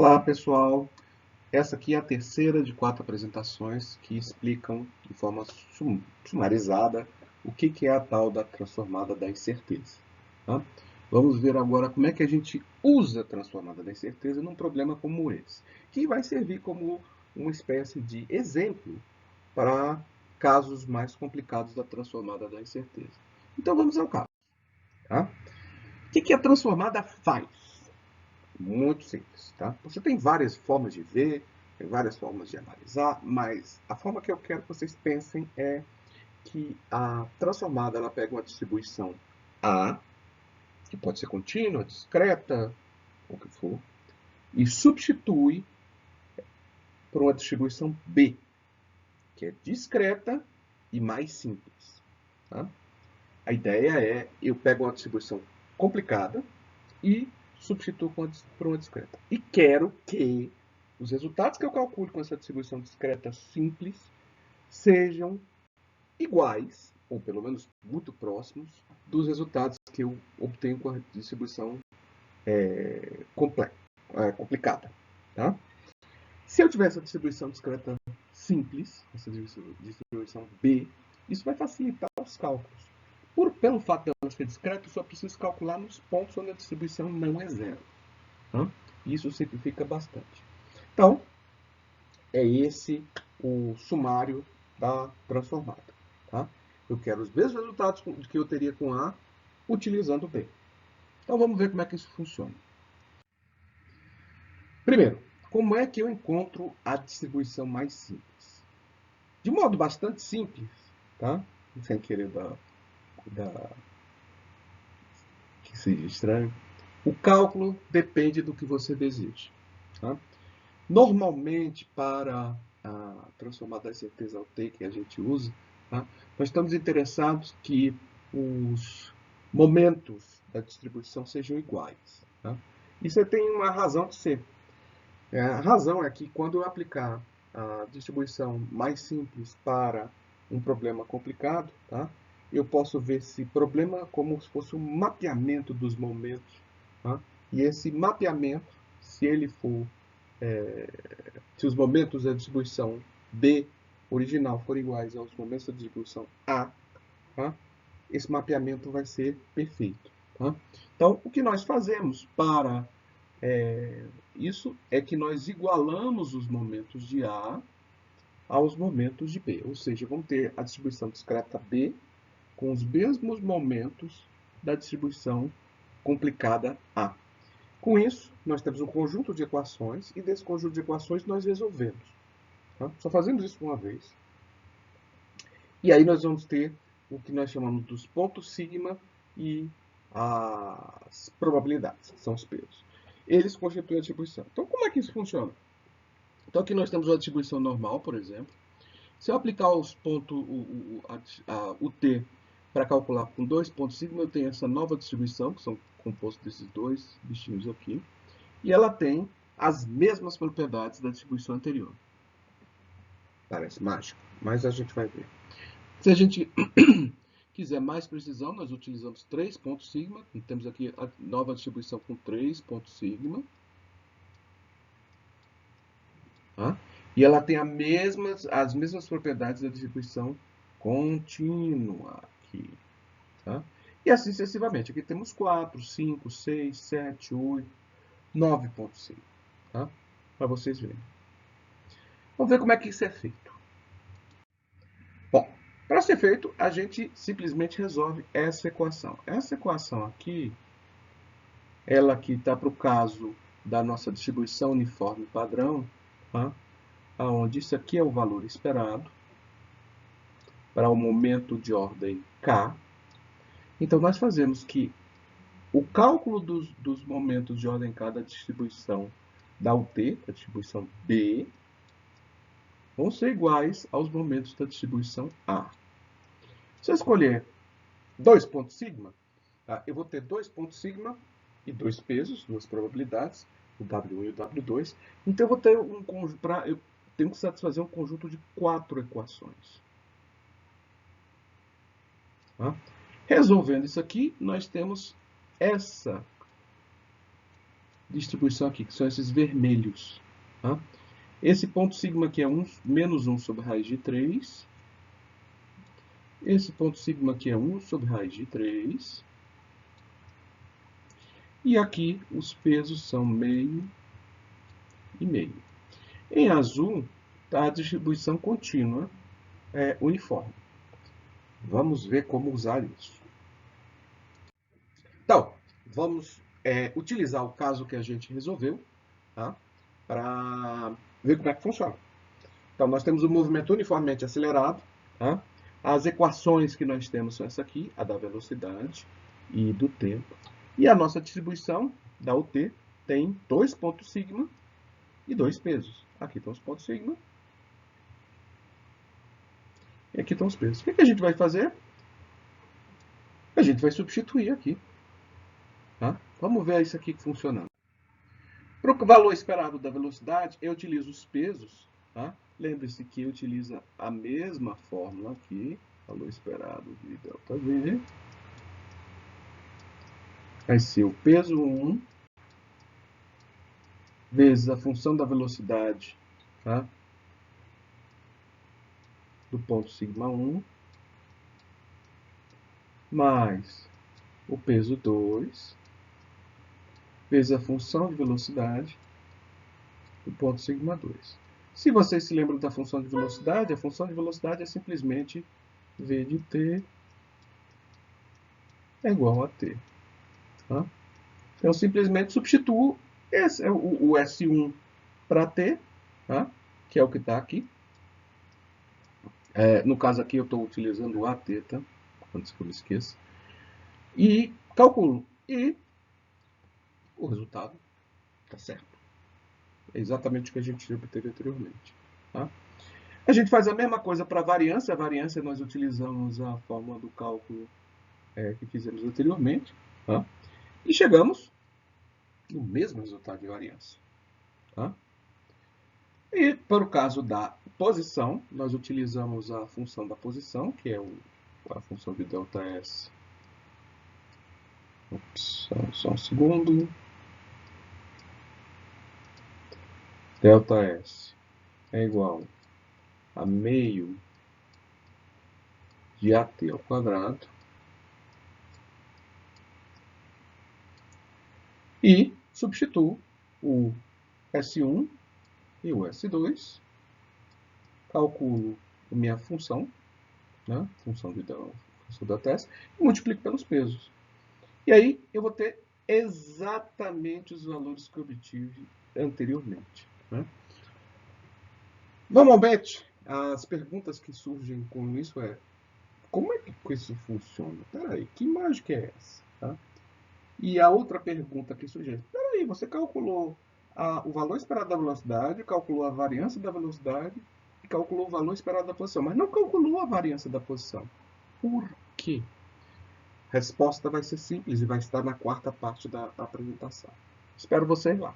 Olá, pessoal. Essa aqui é a terceira de 4 apresentações que explicam de forma sumarizada o que é a tal da transformada da incerteza. Tá? Vamos ver agora como é que a gente usa a transformada da incerteza num problema como esse, que vai servir como uma espécie de exemplo para casos mais complicados da transformada da incerteza. Então vamos ao caso. Tá? O que a transformada faz? Muito simples, tá? Você tem várias formas de ver, tem várias formas de analisar, mas a forma que eu quero que vocês pensem é que a transformada ela pega uma distribuição A, que pode ser contínua, discreta, o que for, e substitui por uma distribuição B, que é discreta e mais simples. Tá? A ideia é, eu pego uma distribuição complicada e substituo por uma discreta. E quero que os resultados que eu calculo com essa distribuição discreta simples sejam iguais, ou pelo menos muito próximos, dos resultados que eu obtenho com a distribuição complicada. Tá? Se eu tiver essa distribuição discreta simples, essa distribuição B, isso vai facilitar os cálculos. Pelo fato de ela ser discreta, eu só preciso calcular nos pontos onde a distribuição não é zero. Tá? Isso simplifica bastante. Então, é esse o sumário da transformada. Tá? Eu quero os mesmos resultados que eu teria com A utilizando B. Então, vamos ver como é que isso funciona. Primeiro, como é que eu encontro a distribuição mais simples? De modo bastante simples, tá? Sem querer que seja estranho. O cálculo depende do que você deseja. Tá? Normalmente, para a transformada da certeza ao T que a gente usa, tá? Nós estamos interessados que os momentos da distribuição sejam iguais. Tá? Isso tem uma razão de ser. A razão é que quando eu aplicar a distribuição mais simples para um problema complicado, tá? Eu posso ver esse problema como se fosse um mapeamento dos momentos. Tá? E esse mapeamento, se ele for se os momentos da distribuição B original forem iguais aos momentos da distribuição A, tá? Esse mapeamento vai ser perfeito. Tá? Então, o que nós fazemos para isso é que nós igualamos os momentos de A aos momentos de B, ou seja, vamos ter a distribuição discreta B com os mesmos momentos da distribuição complicada A. Com isso, nós temos um conjunto de equações e desse conjunto de equações nós resolvemos. Tá? Só fazemos isso uma vez. E aí nós vamos ter o que nós chamamos dos pontos sigma e as probabilidades, que são os pesos. Eles constituem a distribuição. Então, como é que isso funciona? Então, aqui nós temos uma distribuição normal, por exemplo. Se eu aplicar os pontos, o T para calcular com 2 pontos sigma, eu tenho essa nova distribuição, que são compostos desses dois bichinhos aqui. E ela tem as mesmas propriedades da distribuição anterior. Parece mágico, mas a gente vai ver. Se a gente quiser mais precisão, nós utilizamos 3 pontos sigma. Temos aqui a nova distribuição com 3 pontos sigma. Tá? E ela tem as mesmas propriedades da distribuição contínua aqui. Tá? E assim sucessivamente. Aqui temos 4, 5, 6, 7, 8, 9 pontos sigma. Tá? Para vocês verem. Vamos ver como é que isso é feito. Bom, para ser feito, a gente simplesmente resolve essa equação. Essa equação aqui, ela aqui está para o caso da nossa distribuição uniforme padrão, tá? Onde isso aqui é o valor esperado para o momento de ordem K. Então, nós fazemos que o cálculo dos momentos de ordem K da distribuição da UT, da distribuição B, vão ser iguais aos momentos da distribuição A. Se eu escolher 2 pontos sigma, tá? Eu vou ter 2 pontos sigma e 2 pesos, 2 probabilidades, o W1 e o W2. Então, eu vou ter eu tenho que satisfazer um conjunto de 4 equações. Tá? Resolvendo isso aqui, nós temos essa distribuição aqui, que são esses vermelhos. Tá? Esse ponto sigma aqui é menos 1 sobre raiz de 3. Esse ponto sigma aqui é 1 sobre raiz de 3. E aqui os pesos são meio e meio. Em azul está a distribuição contínua, uniforme. Vamos ver como usar isso. Então, vamos utilizar o caso que a gente resolveu, tá? Para ver como é que funciona. Então, nós temos o movimento uniformemente acelerado. Tá? As equações que nós temos são essa aqui, a da velocidade e do tempo. E a nossa distribuição da UT tem 2 pontos sigma e 2 pesos. Aqui estão os pontos sigma. E aqui estão os pesos. O que a gente vai fazer? A gente vai substituir aqui. Tá? Vamos ver isso aqui funcionando. Para o valor esperado da velocidade, eu utilizo os pesos. Tá? Lembre-se que utiliza a mesma fórmula aqui. Valor esperado de ΔV. Vai ser o peso 1 vezes a função da velocidade, tá? Do ponto sigma 1, mais o peso 2 vezes a função de velocidade do ponto sigma 2. Se vocês se lembram da função de velocidade, a função de velocidade é simplesmente V de t é igual a t. Tá? Então, simplesmente substituo o S1 para t, tá? Que é o que está aqui. No caso aqui, eu estou utilizando o AT, tá? Antes que eu me esqueça. E calculo. E o resultado está certo. É exatamente o que a gente obteve anteriormente. Tá? A gente faz a mesma coisa para a variância. A variância nós utilizamos a fórmula do cálculo que fizemos anteriormente. Tá? E chegamos no mesmo resultado de variância. Tá? E para o caso da posição, nós utilizamos a função da posição, que é a função de ΔS. Só um segundo. ΔS é igual a meio de AT ao quadrado. E substituo o S1 e o S2. Calculo a minha função, né? Função da TS, e multiplico pelos pesos. E aí eu vou ter exatamente os valores que eu obtive anteriormente. Né? Normalmente, as perguntas que surgem com isso como é que isso funciona? Peraí, que mágica é essa? Tá? E a outra pergunta que surge é, peraí, você calculou o valor esperado da velocidade, calculou a variância da velocidade e calculou o valor esperado da posição, mas não calculou a variância da posição. Por quê? A resposta vai ser simples e vai estar na quarta parte da apresentação. Espero vocês lá.